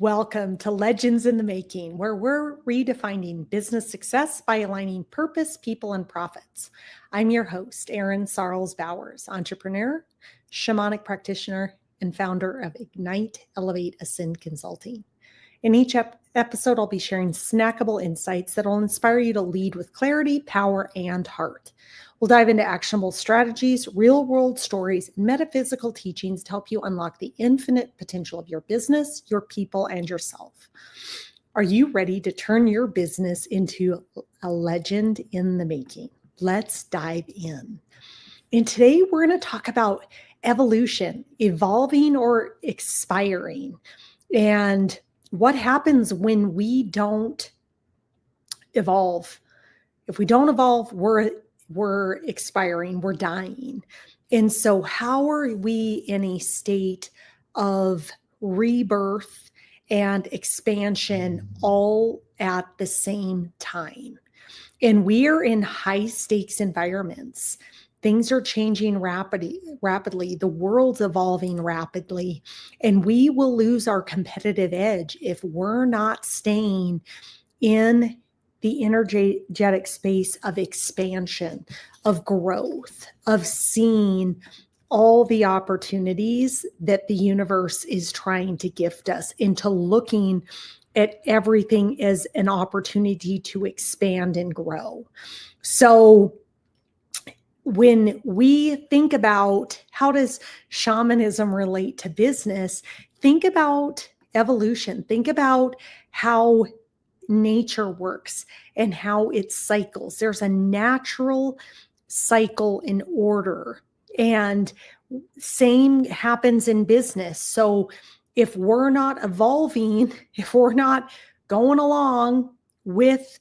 Welcome to Legends in the Making, where we're redefining business success by aligning purpose, people, and profits. I'm your host, Erin Sarles Bowers, entrepreneur, shamanic practitioner, and founder of Ignite, Elevate, Ascend Consulting. In each episode, I'll be sharing snackable insights that will inspire you to lead with clarity, power, and heart. We'll dive into actionable strategies, real-world stories, and metaphysical teachings to help you unlock the infinite potential of your business, your people, and yourself. Are you ready to turn your business into a legend in the making? Let's dive in. And today we're going to talk about evolution, evolving or expiring, and what happens when we don't evolve. If we don't evolve, we're expiring, we're dying. And so how are we in a state of rebirth and expansion all at the same time? And we are in high stakes environments. Things are changing rapidly. The world's evolving rapidly, and we will lose our competitive edge if we're not staying in the energetic space of expansion, of growth, of seeing all the opportunities that the universe is trying to gift us, into looking at everything as an opportunity to expand and grow. So when we think about how does shamanism relate to business, think about evolution, think about how nature works and how it cycles. There's a natural cycle in order, and same happens in business. So if we're not evolving, if we're not going along with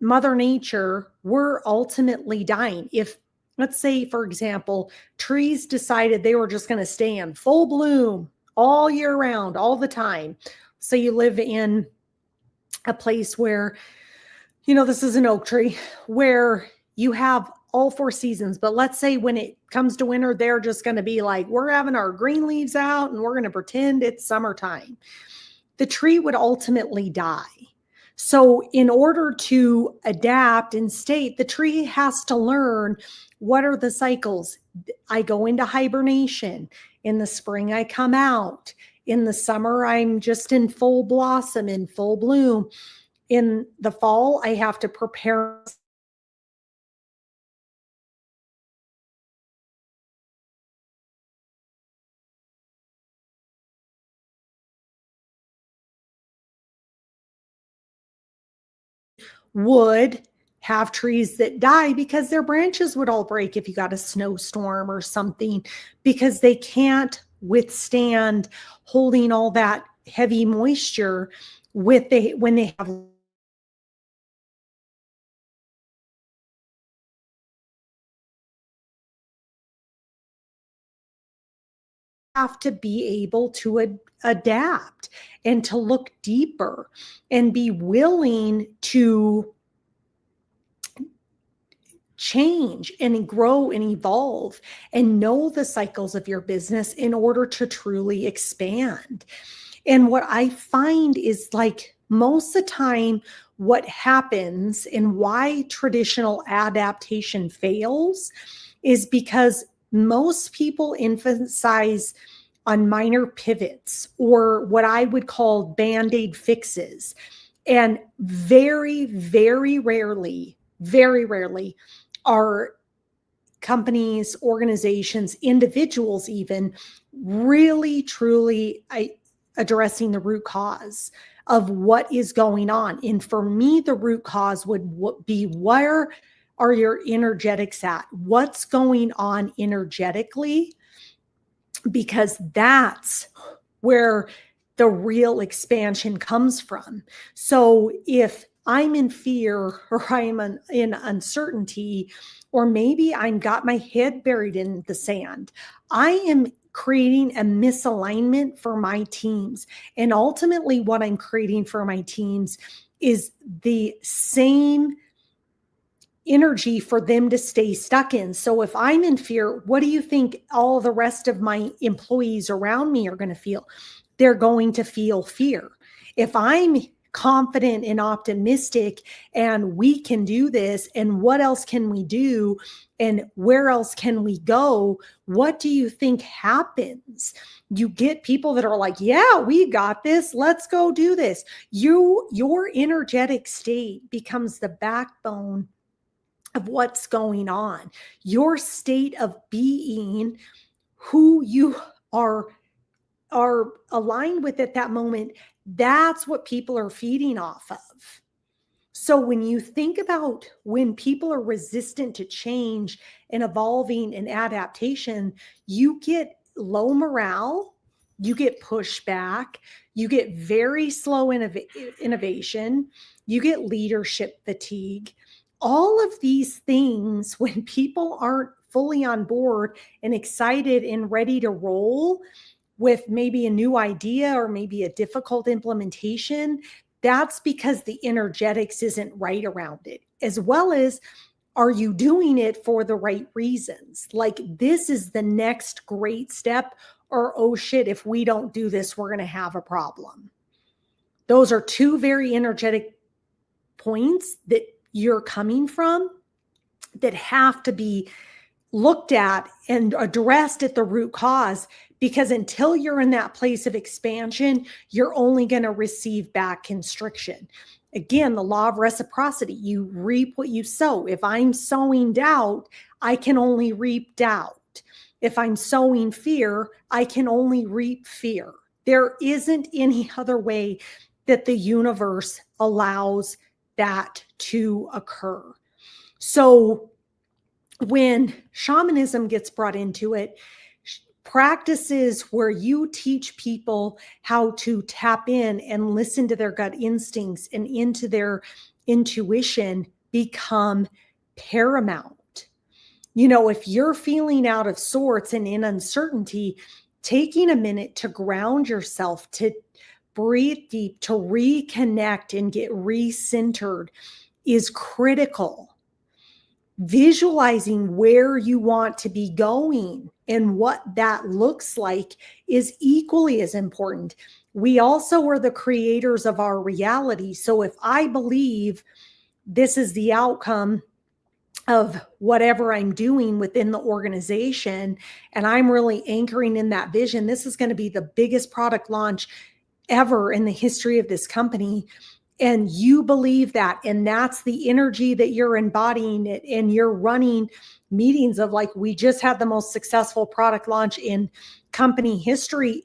Mother Nature, we're ultimately dying. If, let's say, for example, trees decided they were just going to stay in full bloom all year round, all the time. So you live in a place where, this is an oak tree, where you have all 4 seasons. But let's say when it comes to winter, they're just going to be like, we're having our green leaves out and we're going to pretend it's summertime. The tree would ultimately die. So in order to adapt and stay, the tree has to learn what are the cycles. I go into hibernation. In the spring, I come out. In the summer, I'm just in full blossom, in full bloom. In the fall, I have to prepare. Would have trees that die because their branches would all break if you got a snowstorm or something, because they can't withstand holding all that heavy moisture when they have to be able to adapt and to look deeper and be willing to change and grow and evolve and know the cycles of your business in order to truly expand. And what I find is, like, most of the time, what happens and why traditional adaptation fails is because most people emphasize on minor pivots, or what I would call band-aid fixes. And very, very rarely are companies, organizations, individuals even really, truly addressing the root cause of what is going on. And for me, the root cause would be, where are your energetics at? What's going on energetically? Because that's where the real expansion comes from. So if I'm in fear, or I'm in uncertainty, or maybe I'm got my head buried in the sand, I am creating a misalignment for my teams. And ultimately what I'm creating for my teams is the same energy for them to stay stuck in. So if I'm in fear, what do you think all the rest of my employees around me are going to feel? They're going to feel fear. If I'm confident and optimistic and we can do this, and what else can we do, and where else can we go, what do you think happens? You get people that are like, yeah, we got this, let's go do this. Your energetic state becomes the backbone of what's going on. Your state of being, who you are aligned with at that moment, that's what people are feeding off of. So when you think about when people are resistant to change and evolving and adaptation, you get low morale, you get pushback, you get very slow innovation, you get leadership fatigue. All of these things, when people aren't fully on board and excited and ready to roll with maybe a new idea or maybe a difficult implementation, that's because the energetics isn't right around it, as well as, are you doing it for the right reasons? Like, this is the next great step, or, oh shit, if we don't do this, we're going to have a problem. Those are two very energetic points that you're coming from that have to be looked at and addressed at the root cause, because until you're in that place of expansion, you're only going to receive back constriction. Again, the law of reciprocity, you reap what you sow. If I'm sowing doubt, I can only reap doubt. If I'm sowing fear, I can only reap fear. There isn't any other way that the universe allows that to occur. So when shamanism gets brought into it, practices where you teach people how to tap in and listen to their gut instincts and into their intuition become paramount. You know, if you're feeling out of sorts and in uncertainty, taking a minute to ground yourself, to breathe deep, to reconnect and get recentered is critical. Visualizing where you want to be going and what that looks like is equally as important. We also are the creators of our reality. So if I believe this is the outcome of whatever I'm doing within the organization, and I'm really anchoring in that vision, this is going to be the biggest product launch ever in the history of this company, and you believe that, and that's the energy that you're embodying it, and you're running meetings of, like, we just had the most successful product launch in company history.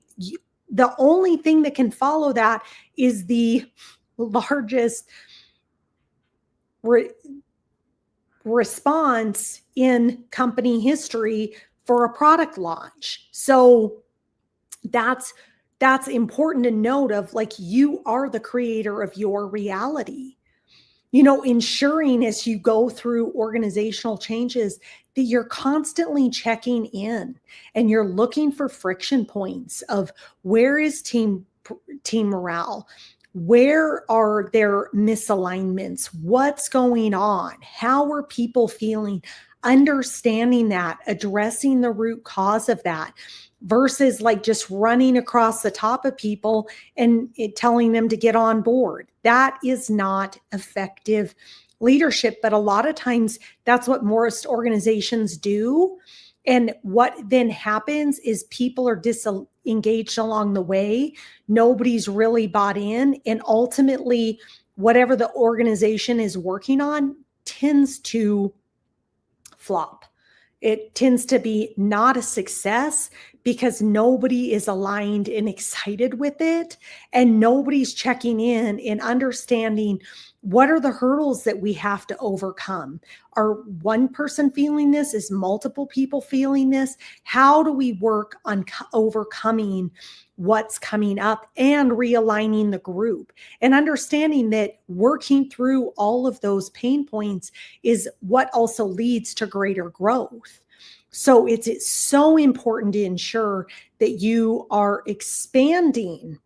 The only thing that can follow that is the largest response in company history for a product launch. So that's important to note, of, like, you are the creator of your reality. You know, ensuring as you go through organizational changes that you're constantly checking in and you're looking for friction points of, where is team morale? Where are there misalignments? What's going on? How are people feeling? Understanding that, addressing the root cause of that, versus like just running across the top of people and telling them to get on board. That is not effective leadership. But a lot of times that's what most organizations do. And what then happens is people are disengaged along the way. Nobody's really bought in. And ultimately, whatever the organization is working on tends to flop. It tends to be not a success because nobody is aligned and excited with it, and nobody's checking in and understanding, what are the hurdles that we have to overcome? Are one person feeling this? Is multiple people feeling this? How do we work on overcoming what's coming up and realigning the group, and understanding that working through all of those pain points is what also leads to greater growth. So it's so important to ensure that you are expanding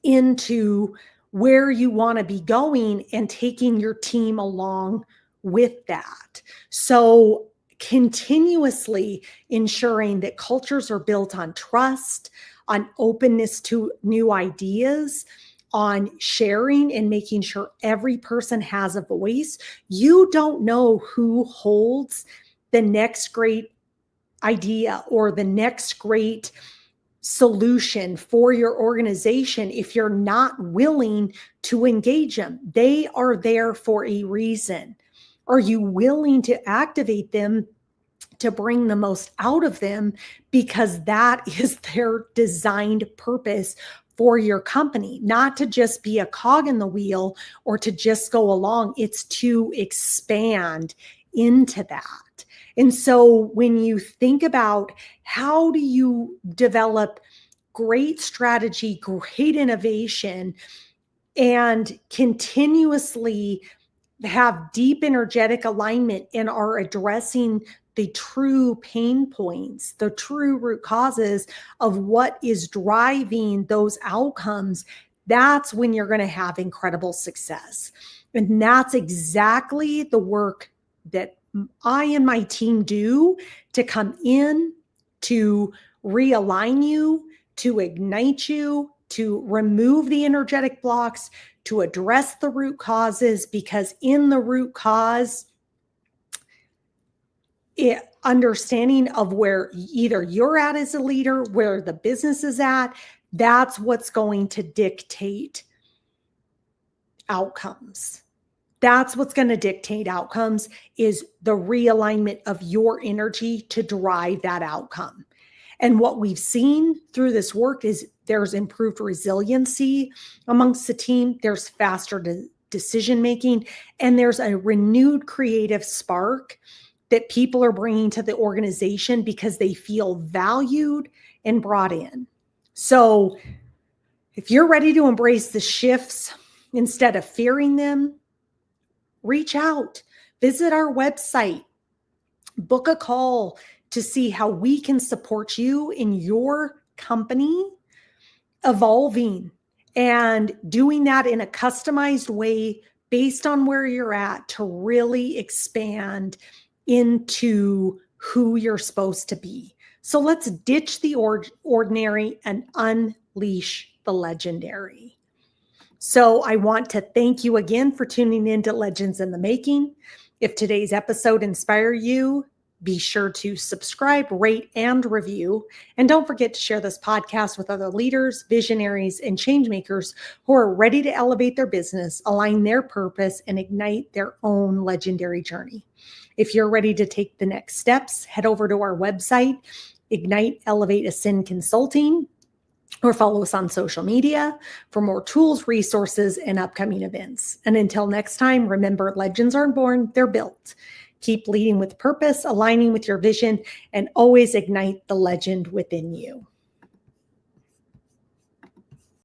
into where you want to be going and taking your team along with that. So continuously ensuring that cultures are built on trust, on openness to new ideas, on sharing and making sure every person has a voice. You don't know who holds the next great idea or the next great solution for your organization if you're not willing to engage them. They are there for a reason. Are you willing to activate them to bring the most out of them, because that is their designed purpose for your company, not to just be a cog in the wheel or to just go along. It's to expand into that. And so when you think about how do you develop great strategy, great innovation, and continuously have deep energetic alignment and are addressing the true pain points, the true root causes of what is driving those outcomes, that's when you're going to have incredible success. And that's exactly the work that I and my team do to come in, to realign you, to ignite you, to remove the energetic blocks, to address the root causes, because in the root cause, understanding of where either you're at as a leader, where the business is at, that's what's going to dictate outcomes. That's what's going to dictate outcomes, is the realignment of your energy to drive that outcome. And what we've seen through this work is there's improved resiliency amongst the team, there's faster decision making, and there's a renewed creative spark that people are bringing to the organization because they feel valued and brought in. So if you're ready to embrace the shifts instead of fearing them, reach out, visit our website, book a call to see how we can support you in your company evolving and doing that in a customized way based on where you're at to really expand into who you're supposed to be. So let's ditch the ordinary and unleash the legendary. So I want to thank you again for tuning in to Legends in the Making. If today's episode inspired you, be sure to subscribe, rate, and review. And don't forget to share this podcast with other leaders, visionaries, and changemakers who are ready to elevate their business, align their purpose, and ignite their own legendary journey. If you're ready to take the next steps, head over to our website, Ignite, Elevate, Ascend Consulting, or follow us on social media for more tools, resources, and upcoming events. And until next time, remember, legends aren't born, they're built. Keep leading with purpose, aligning with your vision, and always ignite the legend within you.